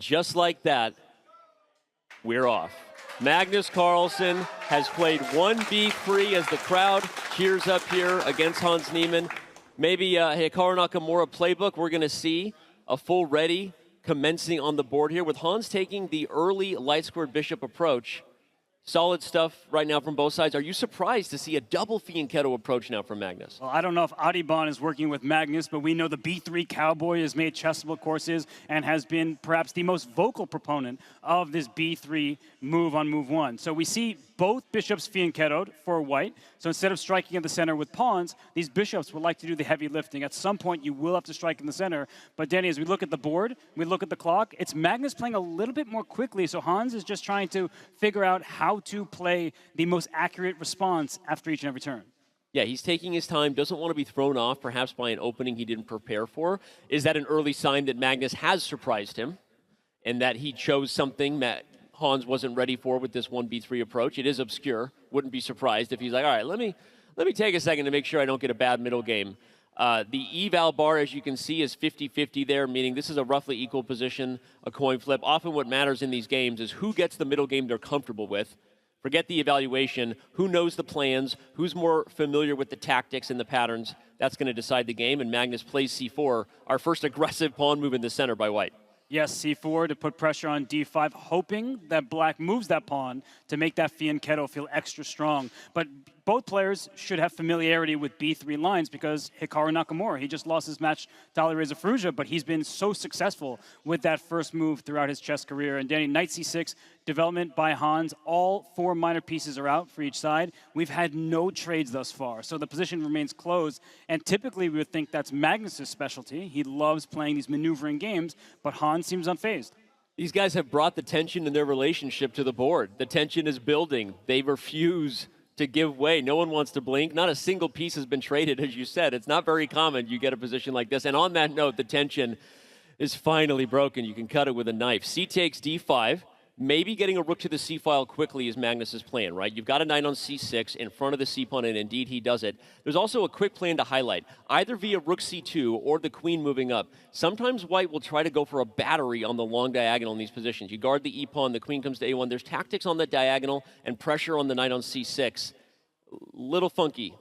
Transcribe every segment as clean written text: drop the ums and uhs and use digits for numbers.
just like that, we're off. Magnus Carlsen has played 1b3 as the crowd cheers up here against Hans Niemann. Maybe Hikaru Nakamura playbook, we're going to see a full ready commencing on the board here with Hans taking the early light squared bishop approach. Solid stuff right now from both sides. Are you surprised to see a double fianchetto approach now from Magnus? Well, I don't know if Audubon is working with Magnus, but we know the B3 Cowboy has made chessable courses and has been perhaps the most vocal proponent of this B3 move on move one. So we see both bishops fianchettoed for white. So instead of striking at the center with pawns, these bishops would like to do the heavy lifting. At some point, you will have to strike in the center. But Danny, as we look at the board, we look at the clock, it's Magnus playing a little bit more quickly. So Hans is just trying to figure out how to play the most accurate response after each and every turn. Yeah, he's taking his time, doesn't want to be thrown off perhaps by an opening he didn't prepare for. Is that an early sign that Magnus has surprised him and that he chose something that Hans wasn't ready for with this 1b3 approach? It is obscure. Wouldn't be surprised if he's like, all right, let me take a second to make sure I don't get a bad middle game. The eval bar, as you can see, is 50-50 there, meaning this is a roughly equal position, a coin flip. Often what matters in these games is who gets the middle game they're comfortable with. Forget the evaluation. Who knows the plans? Who's more familiar with the tactics and the patterns? That's going to decide the game, and Magnus plays c4, our first aggressive pawn move in the center by white. Yes, c4 to put pressure on d5, hoping that black moves that pawn to make that fianchetto feel extra strong. But both players should have familiarity with b3 lines because Hikaru Nakamura, he just lost his match to Alireza Firouzja, but he's been so successful with that first move throughout his chess career. And Danny, knight c6, development by Hans. All four minor pieces are out for each side. We've had no trades thus far, so the position remains closed. And typically we would think that's Magnus's specialty. He loves playing these maneuvering games, but Hans seems unfazed. These guys have brought the tension in their relationship to the board. The tension is building. They refuse to give way. No one wants to blink. Not a single piece has been traded, as you said. It's not very common you get a position like this. And on that note, the tension is finally broken. You can cut it with a knife. C takes d5. Maybe getting a rook to the c file quickly is Magnus's plan, right? You've got a knight on c6 in front of the c pawn, and indeed he does it. There's also a quick plan to highlight, either via rook c2 or the queen moving up. Sometimes white will try to go for a battery on the long diagonal in these positions. You guard the e pawn, the queen comes to a1. There's tactics on the diagonal and pressure on the knight on c6. Little funky.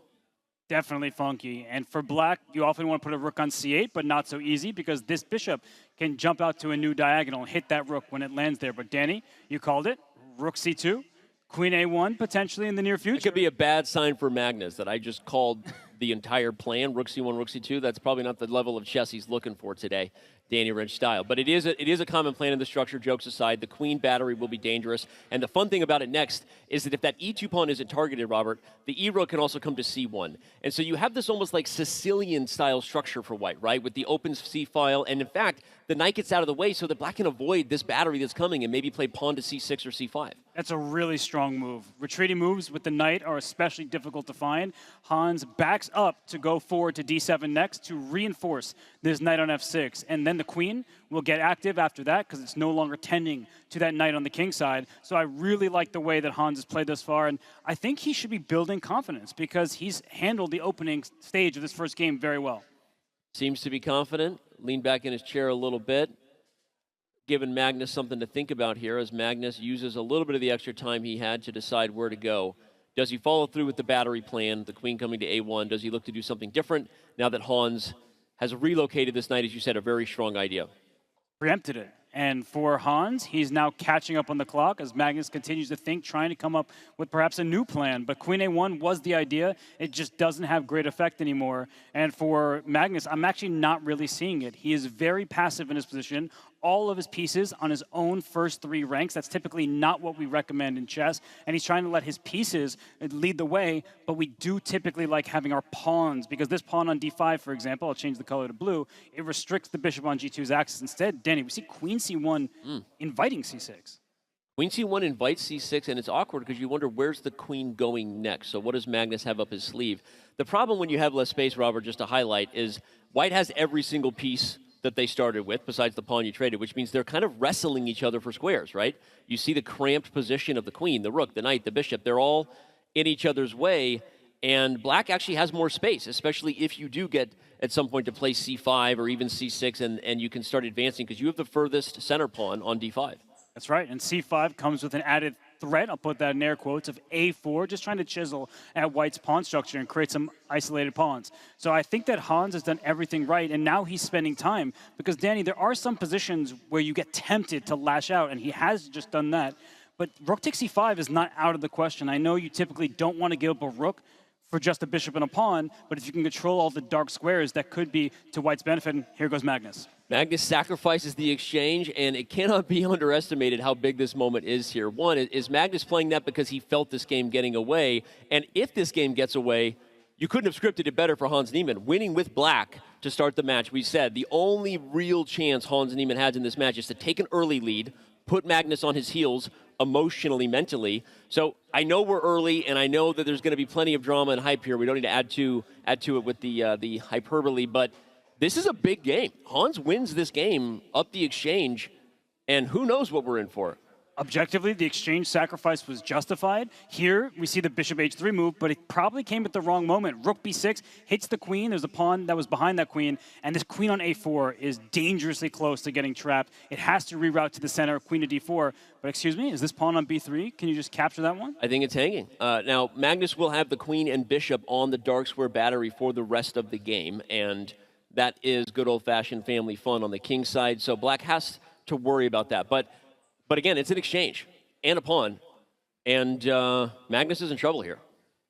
Definitely funky. And for black, you often want to put a rook on c8, but not so easy because this bishop can jump out to a new diagonal and hit that rook when it lands there. But Danny, you called it. Rook c2, queen a1 potentially in the near future. It could be a bad sign for Magnus that I just called the entire plan, rook c1, rook c2. That's probably not the level of chess he's looking for today, Danny Wrench style. But it is a common plan in the structure, jokes aside. The queen battery will be dangerous. And the fun thing about it next is that if that e2 pawn isn't targeted, Robert, the e rook can also come to c1. And so you have this almost like Sicilian-style structure for white, right, with the open c-file. And in fact, the knight gets out of the way so that black can avoid this battery that's coming and maybe play pawn to c6 or c5. That's a really strong move. Retreating moves with the knight are especially difficult to find. Hans backs up to go forward to d7 next to reinforce this knight on f6. And then the queen will get active after that because it's no longer tending to that knight on the king side. So I really like the way that Hans has played thus far. And I think he should be building confidence because he's handled the opening stage of this first game very well. Seems to be confident. Lean back in his chair a little bit. Giving Magnus something to think about here as Magnus uses a little bit of the extra time he had to decide where to go. Does he follow through with the battery plan, the queen coming to a1? Does he look to do something different now that Hans has relocated this knight, as you said, a very strong idea? Preempted it. And for Hans, he's now catching up on the clock as Magnus continues to think, trying to come up with perhaps a new plan. But queen a1 was the idea. It just doesn't have great effect anymore. And for Magnus, I'm actually not really seeing it. He is very passive in his position. All of his pieces on his own first three ranks. That's typically not what we recommend in chess. And he's trying to let his pieces lead the way, but we do typically like having our pawns, because this pawn on d5, for example, I'll change the color to blue, it restricts the bishop on g2's axis. Instead, Danny, we see queen c1 inviting c6. Queen c1 invites c6, and it's awkward because you wonder where's the queen going next. So what does Magnus have up his sleeve? The problem when you have less space, Robert, just to highlight, is white has every single piece that they started with, besides the pawn you traded, which means they're kind of wrestling each other for squares, right? You see the cramped position of the queen, the rook, the knight, the bishop. They're all in each other's way, and black actually has more space, especially if you do get at some point to play c5 or even c6, and you can start advancing because you have the furthest center pawn on d5. That's right, and c5 comes with an added threat, I'll put that in air quotes, of a4, just trying to chisel at white's pawn structure and create some isolated pawns. So I think that Hans has done everything right, and now he's spending time, because Danny, there are some positions where you get tempted to lash out, and he has just done that. But rook takes c5 is not out of the question. I know you typically don't want to give up a rook for just a bishop and a pawn, but if you can control all the dark squares, that could be to white's benefit, and here goes Magnus. Magnus sacrifices the exchange, and it cannot be underestimated how big this moment is here. One, is Magnus playing that because he felt this game getting away? And if this game gets away, you couldn't have scripted it better for Hans Niemann. Winning with black to start the match, we said the only real chance Hans Niemann has in this match is to take an early lead, put Magnus on his heels emotionally, mentally. So I know we're early, and I know that there's going to be plenty of drama and hype here. We don't need to add to it with the hyperbole, but this is a big game. Hans wins this game up the exchange, and who knows what we're in for. Objectively, the exchange sacrifice was justified. Here, we see the bishop h3 move, but it probably came at the wrong moment. Rook b6 hits the queen. There's a pawn that was behind that queen, and this queen on a4 is dangerously close to getting trapped. It has to reroute to the center, queen to d4. But excuse me, is this pawn on b3? Can you just capture that one? I think it's hanging. Now, Magnus will have the queen and bishop on the dark square battery for the rest of the game, and that is good old-fashioned family fun on the king side, so black has to worry about that. But again, it's an exchange and a pawn, and Magnus is in trouble here.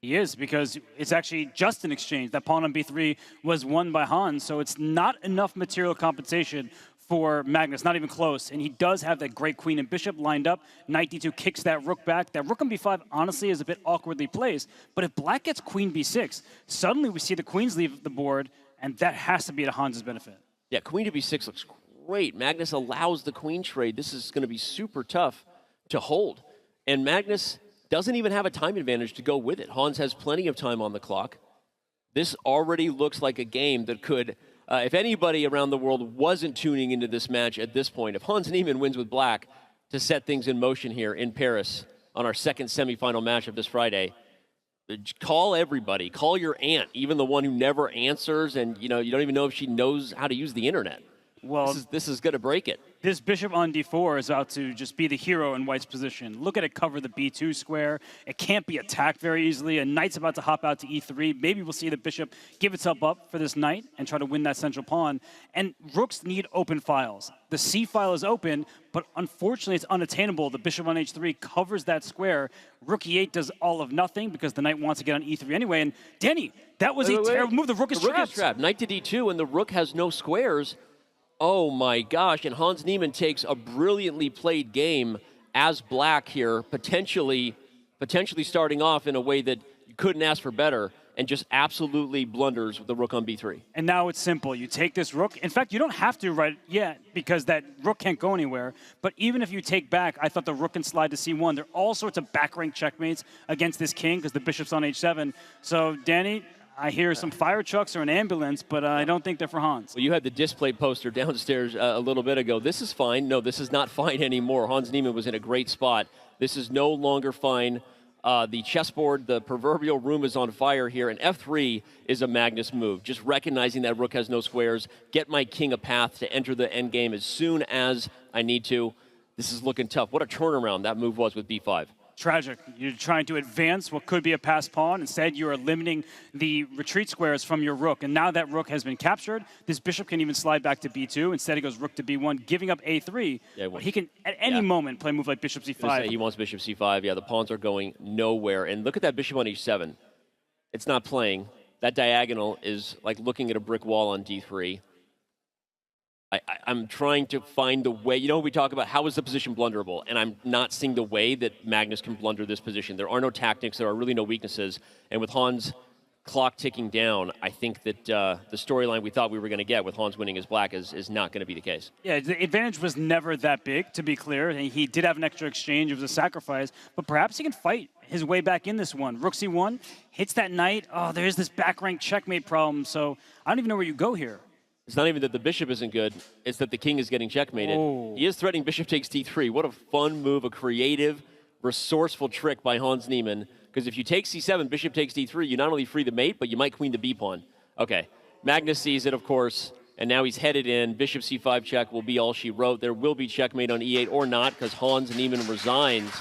He is, because it's actually just an exchange. That pawn on b3 was won by Hans, so it's not enough material compensation for Magnus, not even close. And he does have that great queen and bishop lined up. Knight d2 kicks that rook back. That rook on b5, honestly, is a bit awkwardly placed. But if black gets queen b6, suddenly we see the queens leave the board, and that has to be to Hans' benefit. Yeah, queen to b6 looks great. Magnus allows the queen trade. This is going to be super tough to hold. And Magnus doesn't even have a time advantage to go with it. Hans has plenty of time on the clock. This already looks like a game that could, if anybody around the world wasn't tuning into this match at this point, if Hans Niemann wins with black to set things in motion here in Paris on our second semifinal match of this Friday, call everybody. Call your aunt, even the one who never answers, and you don't even know if she knows how to use the internet. Well, this is going to break it. This bishop on d4 is about to just be the hero in white's position. Look at it cover the b2 square. It can't be attacked very easily. A knight's about to hop out to e3. Maybe we'll see the bishop give itself up for this knight and try to win that central pawn. And rooks need open files. The c file is open, but unfortunately it's unattainable. The bishop on h3 covers that square. Rook e8 does all of nothing because the knight wants to get on e3 anyway. And Danny, that was a terrible move. The rook is trapped. Rook is trapped. Knight to d2, and the rook has no squares. Oh my gosh, and Hans Niemann takes a brilliantly played game as black here, potentially starting off in a way that you couldn't ask for better, and just absolutely blunders with the rook on b3. And now it's simple. You take this rook. In fact, you don't have to right yet because that rook can't go anywhere. But even if you take back, I thought the rook can slide to c1. There are all sorts of back rank checkmates against this king because the bishop's on h7. So, Danny, I hear some fire trucks or an ambulance, but I don't think they're for Hans. Well, you had the display poster downstairs a little bit ago. This is fine. No, this is not fine anymore. Hans Niemann was in a great spot. This is no longer fine. The chessboard, the proverbial room is on fire here, and f3 is a Magnus move. Just recognizing that rook has no squares, get my king a path to enter the endgame as soon as I need to. This is looking tough. What a turnaround that move was with b5. Tragic. You're trying to advance what could be a passed pawn. Instead, you are limiting the retreat squares from your rook. And now that rook has been captured, this bishop can even slide back to b2. Instead, he goes rook to b1, giving up a3. Yeah, he can, at any moment, play a move like bishop c5. He wants bishop c5. Yeah, the pawns are going nowhere. And look at that bishop on h7. It's not playing. That diagonal is like looking at a brick wall on d3. I'm trying to find the way. We talk about how is the position blunderable, and I'm not seeing the way that Magnus can blunder this position. There are no tactics. There are really no weaknesses. And with Hans' clock ticking down, I think that the storyline we thought we were going to get with Hans winning as black is not going to be the case. Yeah, the advantage was never that big, to be clear. He did have an extra exchange. It was a sacrifice. But perhaps he can fight his way back in this one. Rook c1 hits that knight. Oh, there's this back rank checkmate problem. So I don't even know where you go here. It's not even that the bishop isn't good, it's that the king is getting checkmated. Oh. He is threatening bishop takes d3. What a fun move, a creative, resourceful trick by Hans Niemann. Because if you take c7, bishop takes d3, you not only free the mate, but you might queen the b pawn. Okay, Magnus sees it, of course, and now he's headed in. Bishop c5 check will be all she wrote. There will be checkmate on e8 or not, because Hans Niemann resigns.